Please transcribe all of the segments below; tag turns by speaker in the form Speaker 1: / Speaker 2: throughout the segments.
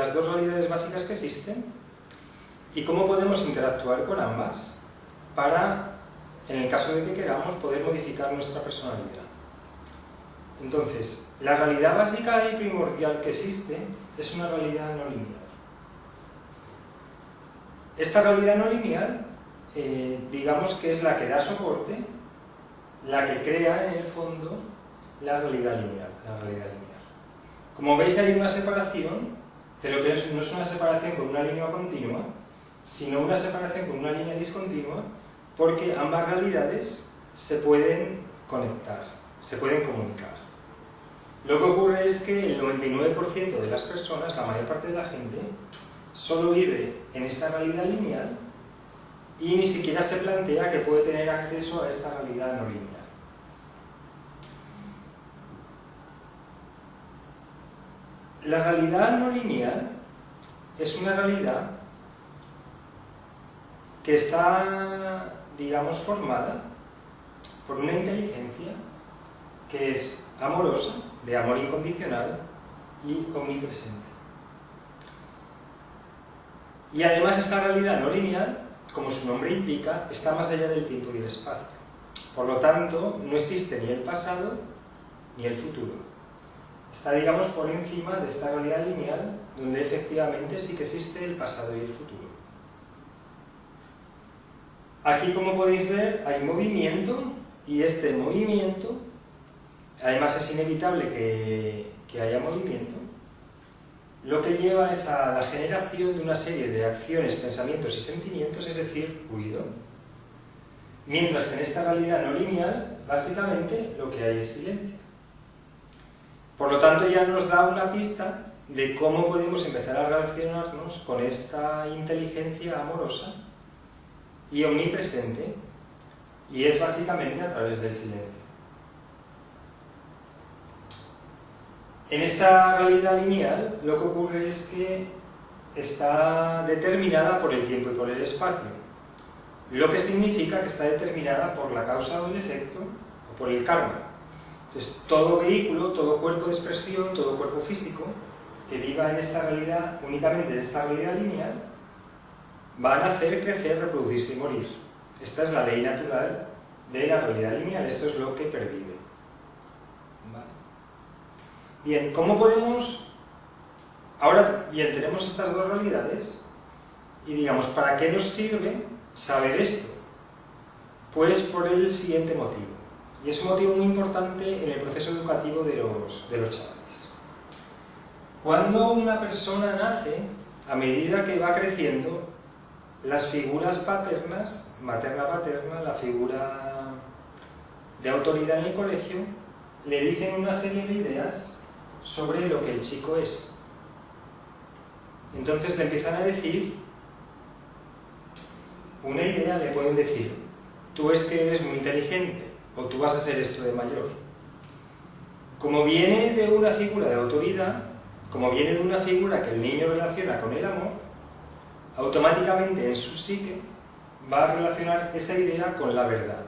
Speaker 1: las dos realidades básicas que existen y cómo podemos interactuar con ambas para, en el caso de que queramos, poder modificar nuestra personalidad. Entonces, la realidad básica y primordial que existe es una realidad no lineal. Esta realidad no lineal, digamos que es la que da soporte, la que crea en el fondo la realidad lineal. Como veis, hay una separación, pero que no es una separación con una línea continua, sino una separación con una línea discontinua, porque ambas realidades se pueden conectar, se pueden comunicar. Lo que ocurre es que el 99% de las personas, la mayor parte de la gente, solo vive en esta realidad lineal y ni siquiera se plantea que puede tener acceso a esta realidad no lineal. La realidad no lineal es una realidad que está, digamos, formada por una inteligencia que es amorosa, de amor incondicional y omnipresente. Y además esta realidad no lineal, como su nombre indica, está más allá del tiempo y el espacio. Por lo tanto, no existe ni el pasado ni el futuro. Está, digamos, por encima de esta realidad lineal, donde efectivamente sí que existe el pasado y el futuro. Aquí, como podéis ver, hay movimiento, y este movimiento, además es inevitable que haya movimiento, lo que lleva es a la generación de una serie de acciones, pensamientos y sentimientos, es decir, ruido. Mientras que en esta realidad no lineal, básicamente, lo que hay es silencio. Por lo tanto, ya nos da una pista de cómo podemos empezar a relacionarnos con esta inteligencia amorosa y omnipresente, y es básicamente a través del silencio. En esta realidad lineal, lo que ocurre es que está determinada por el tiempo y por el espacio, lo que significa que está determinada por la causa o el efecto, o por el karma. Entonces, todo vehículo, todo cuerpo de expresión, todo cuerpo físico que viva en esta realidad, únicamente en esta realidad lineal, va a nacer, crecer, reproducirse y morir. Esta es la ley natural de la realidad lineal, esto es lo que pervive. ¿Vale? Bien, ¿cómo podemos...? Ahora bien, tenemos estas dos realidades y digamos, ¿para qué nos sirve saber esto? Pues por el siguiente motivo. Y es un motivo muy importante en el proceso educativo de los chavales. Cuando una persona nace, a medida que va creciendo, las figuras paternas, materna-paterna, la figura de autoridad en el colegio, le dicen una serie de ideas sobre lo que el chico es. Entonces le empiezan a decir una idea, le pueden decir, tú es que eres muy inteligente, o tú vas a ser esto de mayor. Como viene de una figura de autoridad, como viene de una figura que el niño relaciona con el amor, automáticamente en su psique va a relacionar esa idea con la verdad.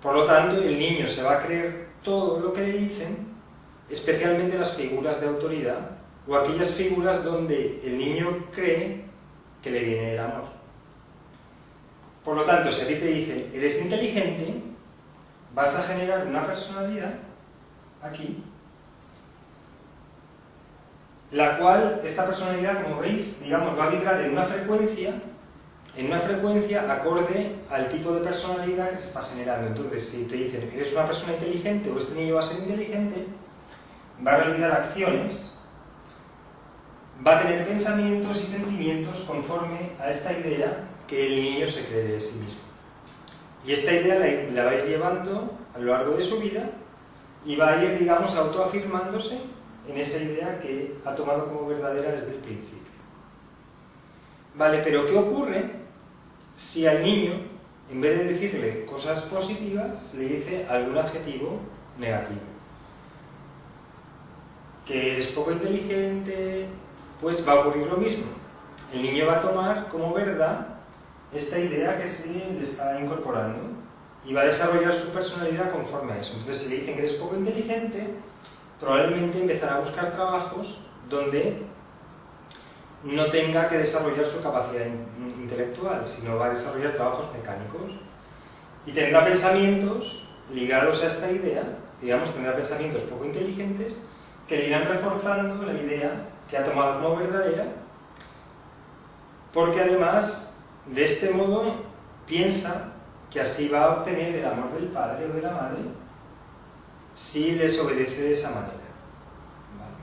Speaker 1: Por lo tanto, el niño se va a creer todo lo que le dicen, especialmente las figuras de autoridad, o aquellas figuras donde el niño cree que le viene el amor. Por lo tanto, si a ti te dicen, eres inteligente, vas a generar una personalidad, aquí, la cual, esta personalidad, como veis, digamos, va a vibrar en una frecuencia acorde al tipo de personalidad que se está generando. Entonces, si te dicen, eres una persona inteligente, o este niño va a ser inteligente, va a realizar acciones, va a tener pensamientos y sentimientos conforme a esta idea que el niño se cree de sí mismo. Y esta idea la va a ir llevando a lo largo de su vida y va a ir, digamos, autoafirmándose en esa idea que ha tomado como verdadera desde el principio. Vale, pero ¿qué ocurre si al niño, en vez de decirle cosas positivas, le dice algún adjetivo negativo? Que eres poco inteligente, pues va a ocurrir lo mismo. El niño va a tomar como verdad esta idea que se le está incorporando y va a desarrollar su personalidad conforme a eso. Entonces, si le dicen que eres poco inteligente, probablemente empezará a buscar trabajos donde no tenga que desarrollar su capacidad intelectual, sino va a desarrollar trabajos mecánicos y tendrá pensamientos ligados a esta idea, digamos, tendrá pensamientos poco inteligentes que le irán reforzando la idea que ha tomado como verdadera, porque además de este modo piensa que así va a obtener el amor del padre o de la madre si les obedece de esa manera. ¿Vale?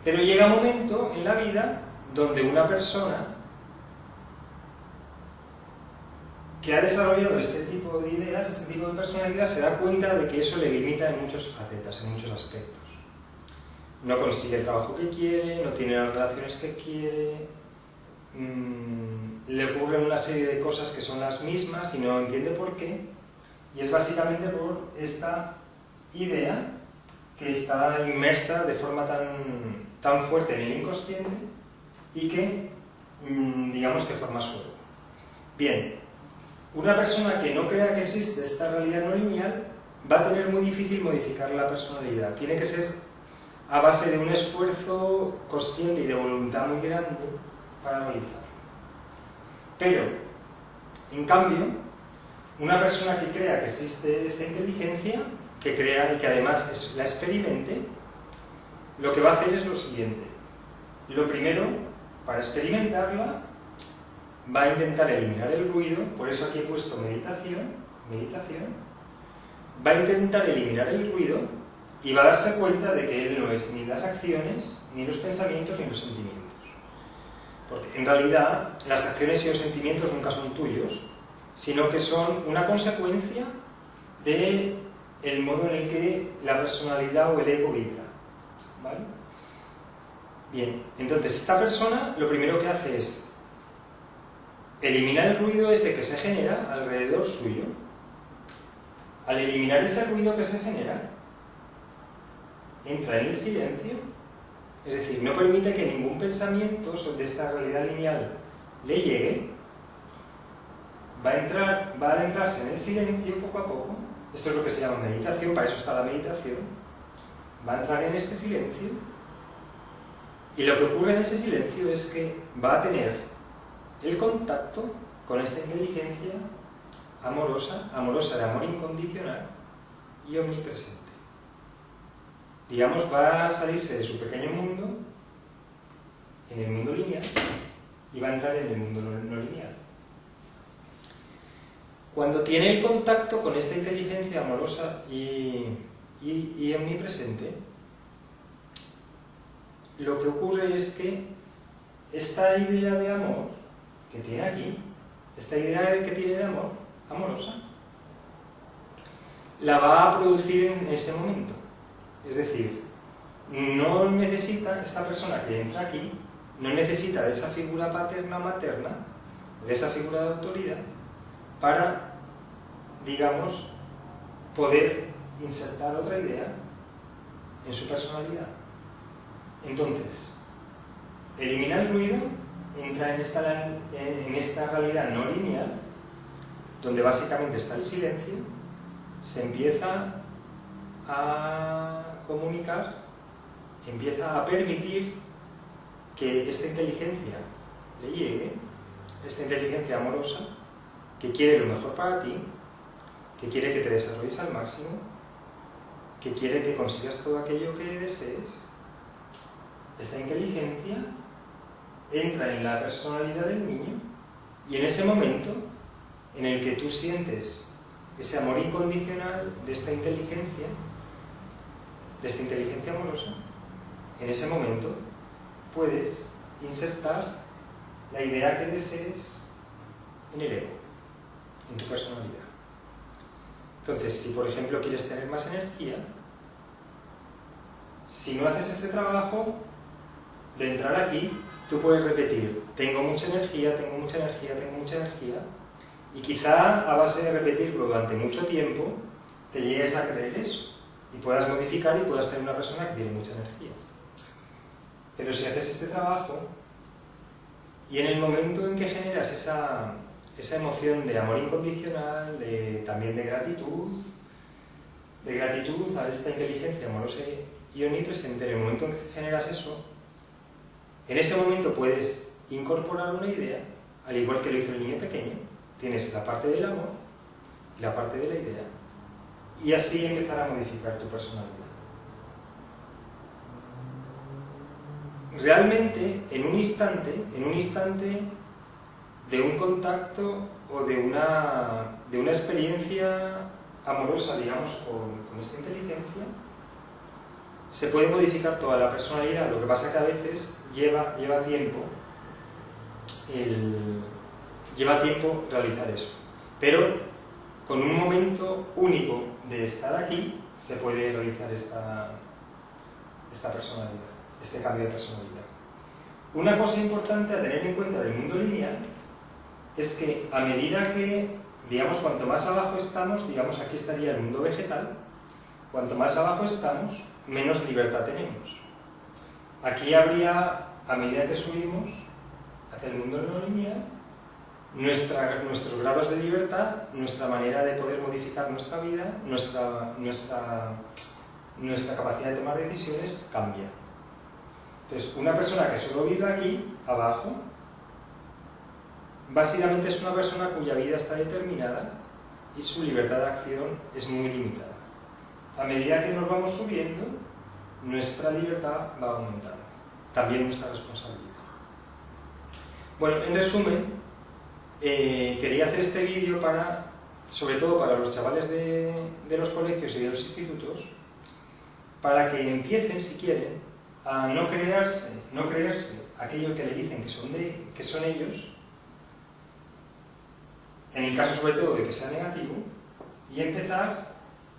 Speaker 1: Pero llega un momento en la vida donde una persona que ha desarrollado este tipo de ideas, este tipo de personalidad, se da cuenta de que eso le limita en muchas facetas, en muchos aspectos. No consigue el trabajo que quiere, no tiene las relaciones que quiere, le ocurren una serie de cosas que son las mismas y no entiende por qué, y es básicamente por esta idea que está inmersa de forma tan fuerte en el inconsciente y que, digamos, que forma su ego. Bien, una persona que no crea que existe esta realidad no lineal va a tener muy difícil modificar la personalidad. Tiene que ser a base de un esfuerzo consciente y de voluntad muy grande para realizarlo. Pero, en cambio, una persona que crea que existe esta inteligencia, que crea y que además la experimente, lo que va a hacer es lo siguiente. Lo primero, para experimentarla, va a intentar eliminar el ruido, por eso aquí he puesto meditación, va a intentar eliminar el ruido y va a darse cuenta de que él no es ni las acciones, ni los pensamientos, ni los sentimientos. Porque en realidad las acciones y los sentimientos nunca son tuyos, sino que son una consecuencia del modo en el que la personalidad o el ego vibra. ¿Vale? Bien, entonces esta persona lo primero que hace es eliminar el ruido ese que se genera alrededor suyo. Al eliminar ese ruido que se genera, entra en el silencio, es decir, no permite que ningún pensamiento de esta realidad lineal le llegue, va a adentrarse en el silencio poco a poco. Esto es lo que se llama meditación, para eso está la meditación. Va a entrar en este silencio y lo que ocurre en ese silencio es que va a tener el contacto con esta inteligencia amorosa de amor incondicional y omnipresente. Digamos, va a salirse de su pequeño mundo, en el mundo lineal, y va a entrar en el mundo no lineal. Cuando tiene el contacto con esta inteligencia amorosa y omnipresente, lo que ocurre es que esta idea de amor que tiene aquí, esta idea que tiene de amor, amorosa, la va a producir en ese momento. Es decir, no necesita, esta persona que entra aquí, no necesita de esa figura paterna o materna, de esa figura de autoridad, para, digamos, poder insertar otra idea en su personalidad. Entonces, elimina el ruido, entra en esta realidad no lineal, donde básicamente está el silencio, se empieza a comunicar, empieza a permitir que esta inteligencia le llegue, esta inteligencia amorosa, que quiere lo mejor para ti, que quiere que te desarrolles al máximo, que quiere que consigas todo aquello que desees. Esta inteligencia entra en la personalidad del niño y en ese momento en el que tú sientes ese amor incondicional de esta inteligencia amorosa, en ese momento puedes insertar la idea que desees en el ego, en tu personalidad. Entonces, si por ejemplo quieres tener más energía, si no haces este trabajo de entrar aquí, tú puedes repetir, tengo mucha energía, tengo mucha energía, tengo mucha energía, y quizá a base de repetirlo durante mucho tiempo, te llegues a creer eso, y puedas modificar y puedas ser una persona que tiene mucha energía. Pero si haces este trabajo, y en el momento en que generas esa emoción de amor incondicional, también de gratitud a esta inteligencia amorosa y omnipresente, en el momento en que generas eso, En ese momento puedes incorporar una idea, al igual que lo hizo el niño pequeño. Tienes la parte del amor y la parte de la idea, y así empezar a modificar tu personalidad. Realmente, en un instante de un contacto o de una experiencia amorosa, digamos, con esta inteligencia, se puede modificar toda la personalidad. Lo que pasa es que a veces lleva tiempo realizar eso. Pero con un momento único de estar aquí se puede realizar esta personalidad, este cambio de personalidad. Una cosa importante a tener en cuenta del mundo lineal es que a medida que, digamos, cuanto más abajo estamos, digamos, aquí estaría el mundo vegetal, cuanto más abajo estamos, menos libertad tenemos. Aquí habría, a medida que subimos hacia el mundo no lineal, nuestros grados de libertad, nuestra manera de poder modificar nuestra vida, nuestra capacidad de tomar decisiones cambia. Entonces, una persona que solo vive aquí, abajo, básicamente es una persona cuya vida está determinada y su libertad de acción es muy limitada. A medida que nos vamos subiendo, nuestra libertad va aumentando, también nuestra responsabilidad. Bueno, en resumen, quería hacer este vídeo sobre todo para los chavales de los colegios y de los institutos, para que empiecen, si quieren, a no creerse aquello que le dicen que son ellos, en el caso sobre todo de que sea negativo, y empezar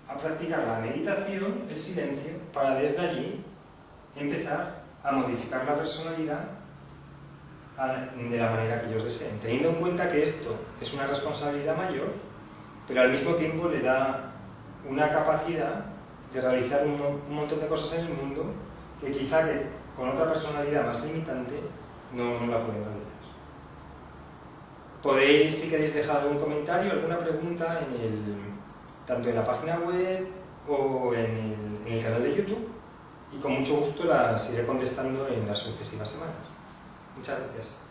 Speaker 1: a practicar la meditación, el silencio, para desde allí empezar a modificar la personalidad de la manera que ellos deseen, teniendo en cuenta que esto es una responsabilidad mayor, pero al mismo tiempo le da una capacidad de realizar un montón de cosas en el mundo que quizá con otra personalidad más limitante no la pueden realizar. Podéis, si queréis, dejar algún comentario, alguna pregunta tanto en la página web o en el canal de YouTube, y con mucho gusto las iré contestando en las sucesivas semanas. Muchas gracias.